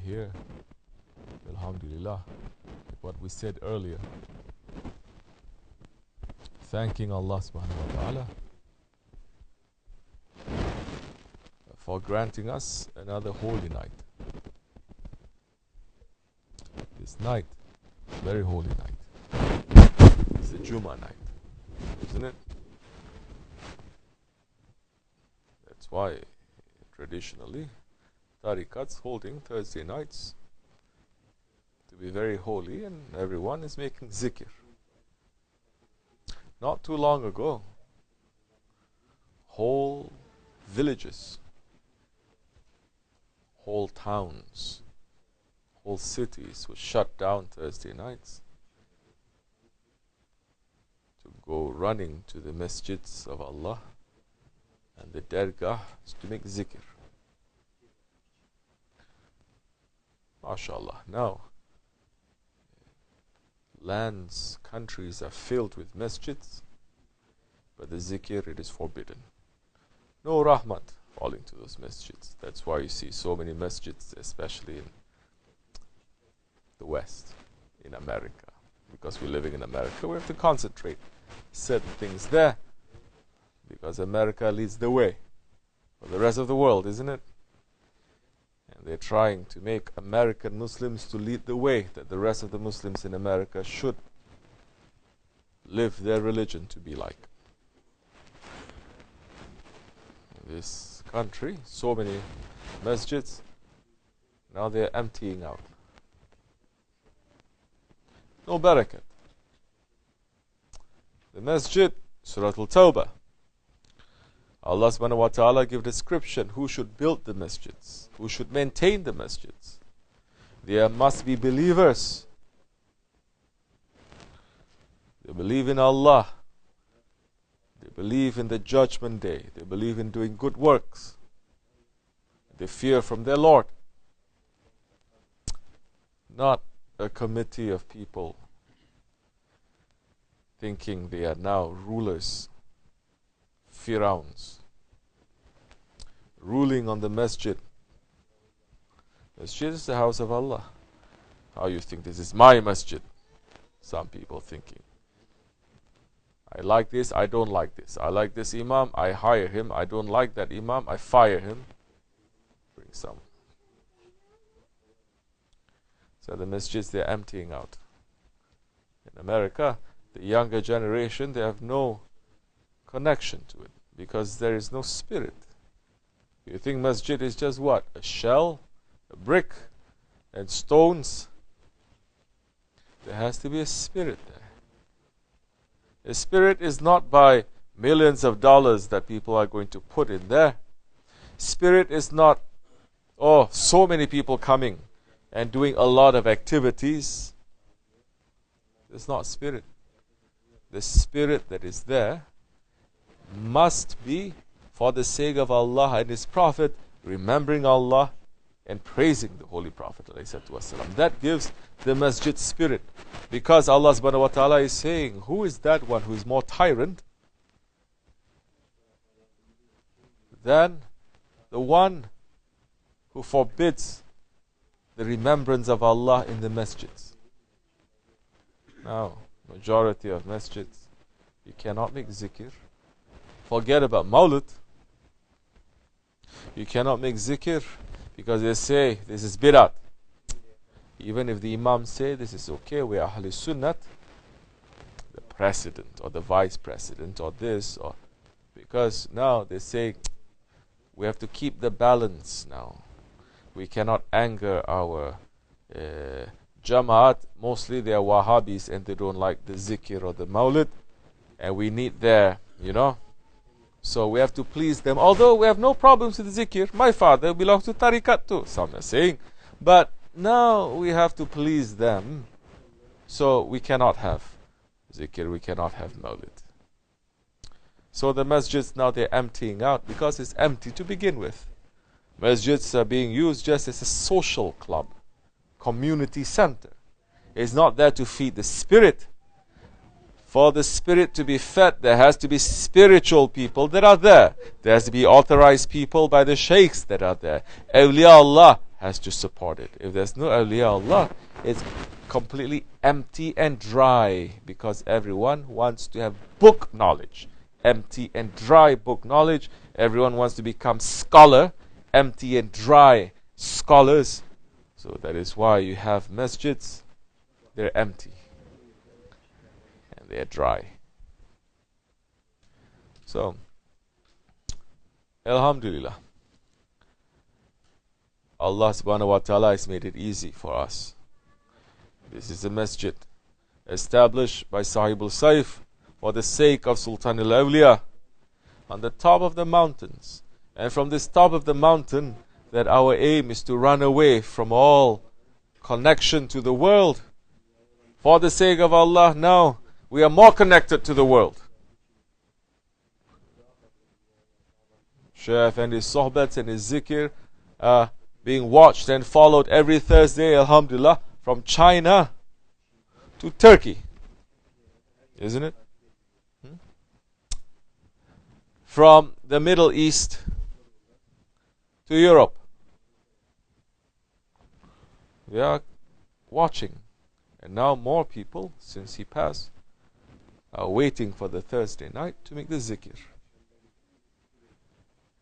here, alhamdulillah, like what we said earlier, thanking Allah subhanahu wa ta'ala for granting us another holy night. This night, very holy night, it's the Jummah night, isn't it? That's why traditionally tariqats holding Thursday nights to be very holy, and everyone is making zikr. Not too long ago, whole villages, whole towns, whole cities were shut down Thursday nights to go running to the masjids of Allah and the dergah to make zikr. MashaAllah. Now, lands, countries are filled with masjids, but the zikr, it is forbidden. No rahmat falling to those masjids. That's why you see so many masjids, especially in the West, in America. Because we're living in America, we have to concentrate certain things there, because America leads the way for the rest of the world, isn't it? And they're trying to make American Muslims to lead the way, that the rest of the Muslims in America should live their religion to be like. In this country, so many masjids, now they're emptying out. No barakat. The masjid, Surah Al-Tawbah, Allah subhanahu wa ta'ala give description who should build the masjids, who should maintain the masjids. There must be believers. They believe in Allah. They believe in the judgment day. They believe in doing good works. They fear from their Lord. Not a committee of people thinking they are now rulers, Firauns, ruling on the masjid. Masjid is the house of Allah. How you think this is my masjid? Some people thinking. I like this, I don't like this. I like this imam, I hire him. I don't like that imam, I fire him. Bring some. So the masjids, they're emptying out. In America, the younger generation, they have no connection to it, because there is no spirit. You think masjid is just what? A shell, a brick, and stones? There has to be a spirit there. A spirit is not by millions of dollars that people are going to put in there. Spirit is not, oh, so many people coming and doing a lot of activities. It's not spirit. The spirit that is there must be for the sake of Allah and His Prophet, remembering Allah and praising the Holy Prophet ﷺ. That gives the masjid spirit. Because Allah subhanahu wa ta'ala is saying, who is that one who is more tyrant than the one who forbids the remembrance of Allah in the masjids? Now, majority of masjids, you cannot make zikr. Forget about Mawlid. You cannot make zikr because they say this is bid'at. Even if the imam say this is okay, we are Ahl Sunnat, the president or the vice president or this, or because now they say we have to keep the balance now. We cannot anger our Jamaat. Mostly they are Wahhabis and they don't like the zikr or the Mawlid, and we need their, so we have to please them. Although we have no problems with the zikr. My father belongs to tariqat too, some are saying. But now we have to please them. So we cannot have zikr, we cannot have Mawlid. So the masjids now they're emptying out because it's empty to begin with. Masjids are being used just as a social club, community center. It's not there to feed the spirit. For the spirit to be fed, there has to be spiritual people that are there. There has to be authorized people by the sheikhs that are there. Awliya Allah has to support it. If there's no awliya Allah, it's completely empty and dry, because everyone wants to have book knowledge. Empty and dry book knowledge. Everyone wants to become scholar. Empty and dry scholars. So that is why you have masjids. They're empty and they're dry. So, Alhamdulillah, Allah subhanahu wa ta'ala has made it easy for us. This is a masjid established by Sahib al-Saif for the sake of Sultan al-Awliya on the top of the mountains. And from this top of the mountain, that our aim is to run away from all connection to the world. For the sake of Allah, now we are more connected to the world. Shaykh and his Sohbet and his zikr are being watched and followed every Thursday, alhamdulillah, from China to Turkey. Isn't it? From the Middle East to Europe. They are watching. And now more people, since he passed, are waiting for the Thursday night to make the zikr.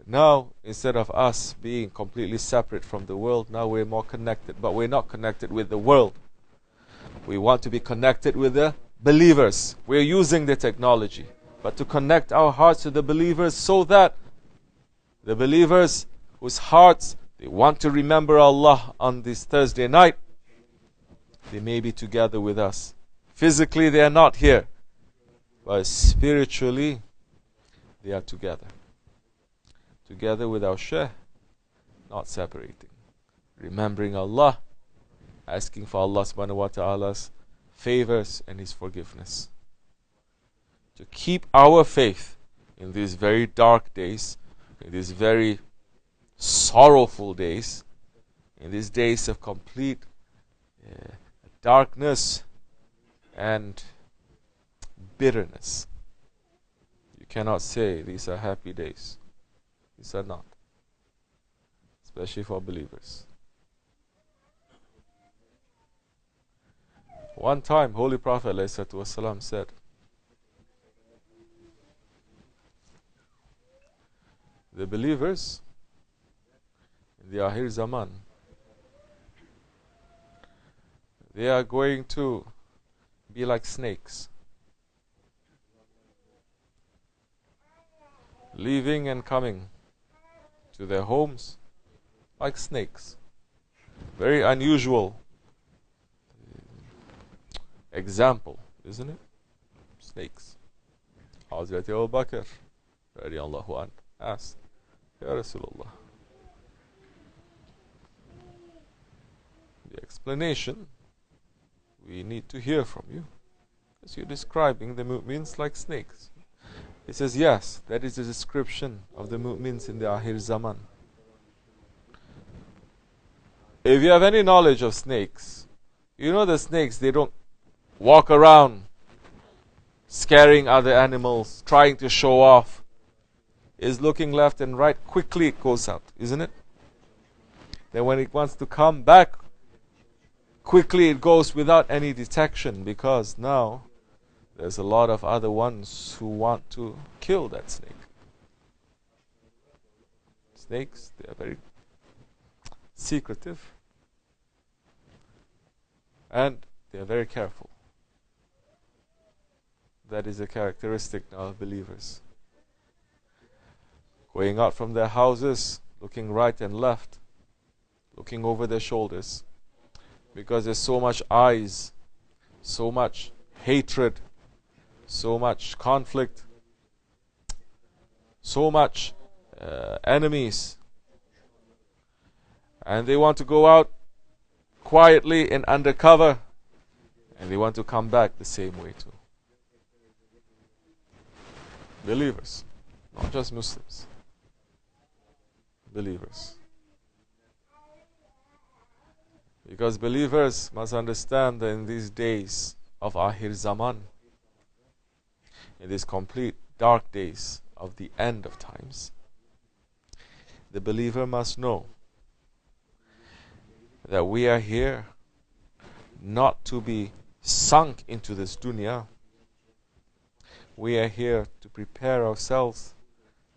Now, instead of us being completely separate from the world, now we're more connected. But we're not connected with the world. We want to be connected with the believers. We're using the technology. But to connect our hearts to the believers, so that the believers whose hearts, they want to remember Allah on this Thursday night, they may be together with us. Physically they are not here, but spiritually they are together. Together with our Shaykh, not separating. Remembering Allah, asking for Allah subhanahu wa ta'ala's favors and His forgiveness. To keep our faith in these very dark days, in these very sorrowful days, in these days of complete darkness and bitterness. You cannot say these are happy days. These are not. Especially for believers. One time, Holy Prophet ﷺ said, the believers in the Akhir Zaman, they are going to be like snakes, leaving and coming to their homes like snakes. Very unusual example, isn't it? Snakes. Hazreti Abu Bakr radiyallahu anhu asked, Ya Rasulullah, the explanation we need to hear from you, because you're describing the mu'mins like snakes. He says, yes, that is the description of the mu'mins in the Akhir Zaman. If you have any knowledge of snakes, you know the snakes, they don't walk around scaring other animals, trying to show off. Is looking left and right, quickly it goes out, isn't it? Then when it wants to come back, quickly it goes without any detection, because now there's a lot of other ones who want to kill that snake. Snakes, they are very secretive and they are very careful. That is a characteristic of believers. Going out from their houses, looking right and left, looking over their shoulders, because there's so much eyes, so much hatred, so much conflict, so much enemies, and they want to go out quietly and undercover, and they want to come back the same way too. Believers, not just Muslims. Believers. Because believers must understand that in these days of Akhir Zaman, in these complete dark days of the end of times, the believer must know that we are here not to be sunk into this dunya. We are here to prepare ourselves,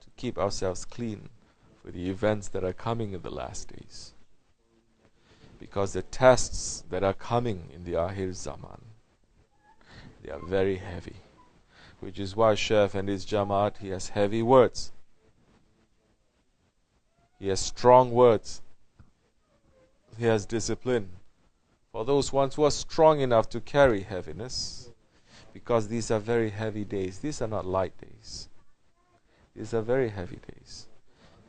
to keep ourselves clean for the events that are coming in the last days. Because the tests that are coming in the Akhir Zaman, they are very heavy. Which is why Shaykh and his Jamaat, he has heavy words. He has strong words. He has discipline. For those ones who are strong enough to carry heaviness, because these are very heavy days. These are not light days. These are very heavy days.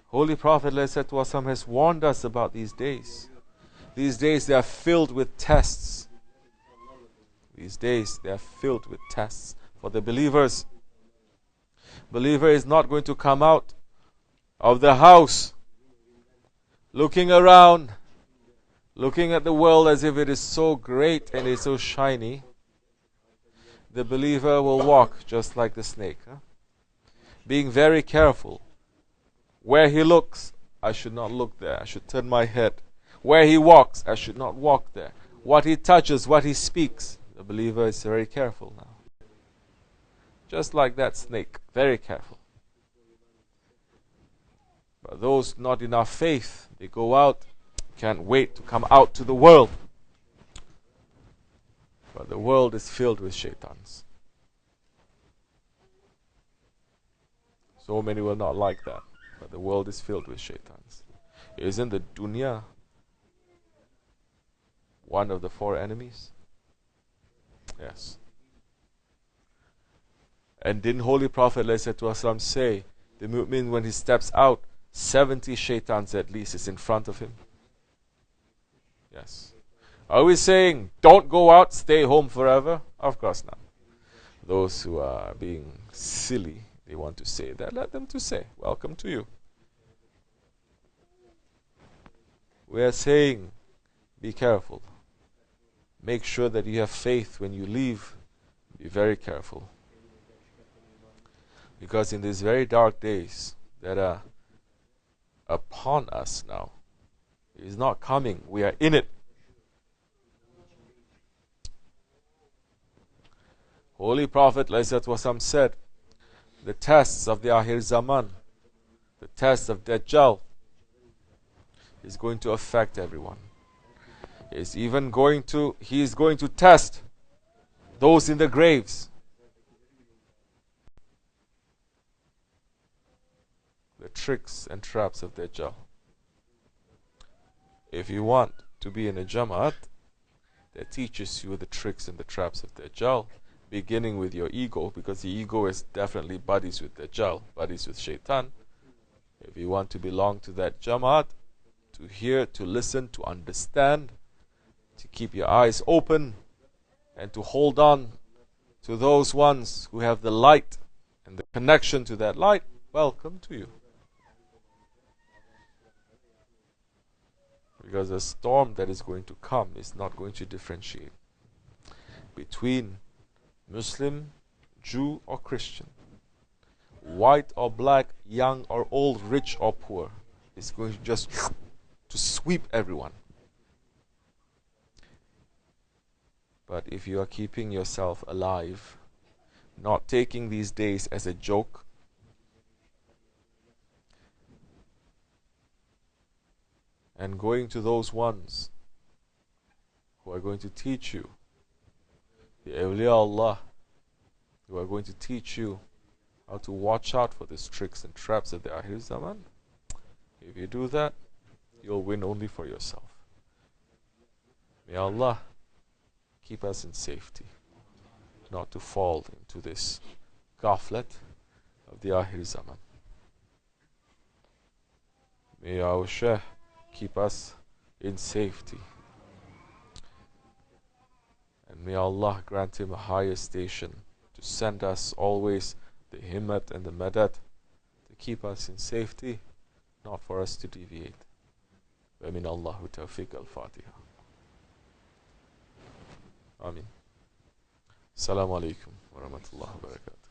Holy Prophet ﷺ has warned us about these days. These days they are filled with tests. These days they are filled with tests for the believers. Believer is not going to come out of the house looking around, looking at the world as if it is so great and it's so shiny. The believer will walk just like the snake, being very careful. Where he looks, I should not look there. I should turn my head. Where he walks, I should not walk there. What he touches, what he speaks, the believer is very careful now. Just like that snake, very careful. But those not enough faith, they go out, can't wait to come out to the world. But the world is filled with shaitans. So many will not like that. But the world is filled with shaitans. Isn't the dunya one of the four enemies? Yes. And didn't Holy Prophet ﷺ say, the mu'min when he steps out, 70 shaitans at least is in front of him? Yes. Are we saying, don't go out, stay home forever? Of course not. Those who are being silly, they want to say that, let them to say, welcome to you. We are saying, be careful. Make sure that you have faith when you leave. Be very careful. Because in these very dark days that are upon us now, it is not coming, we are in it. Holy Prophet ﷺ said, the tests of the Akhir Zaman, the test of Dajjal, is going to affect everyone. He is going to test those in the graves. The tricks and traps of Dajjal. If you want to be in a Jamaat that teaches you the tricks and the traps of Dajjal, beginning with your ego, because the ego is definitely buddies with Dajjal, buddies with Shaitan. If you want to belong to that Jamaat, to hear, to listen, to understand, to keep your eyes open, and to hold on to those ones who have the light and the connection to that light, welcome to you. Because the storm that is going to come is not going to differentiate between Muslim, Jew or Christian, white or black, young or old, rich or poor. It's going to just to sweep everyone. But if you are keeping yourself alive, not taking these days as a joke, and going to those ones who are going to teach you, the awliya Allah, who are going to teach you how to watch out for these tricks and traps of the Akhir Zaman, if you do that, you'll win only for yourself. May Allah keep us in safety, not to fall into this ghaflat of the Akhir Zaman. May our Shaykh keep us in safety. And may Allah grant him a higher station to send us always the himmat and the madad to keep us in safety, not for us to deviate. ومن الله توفيق الفاتحة. آمين. السلام عليكم ورحمة الله وبركاته.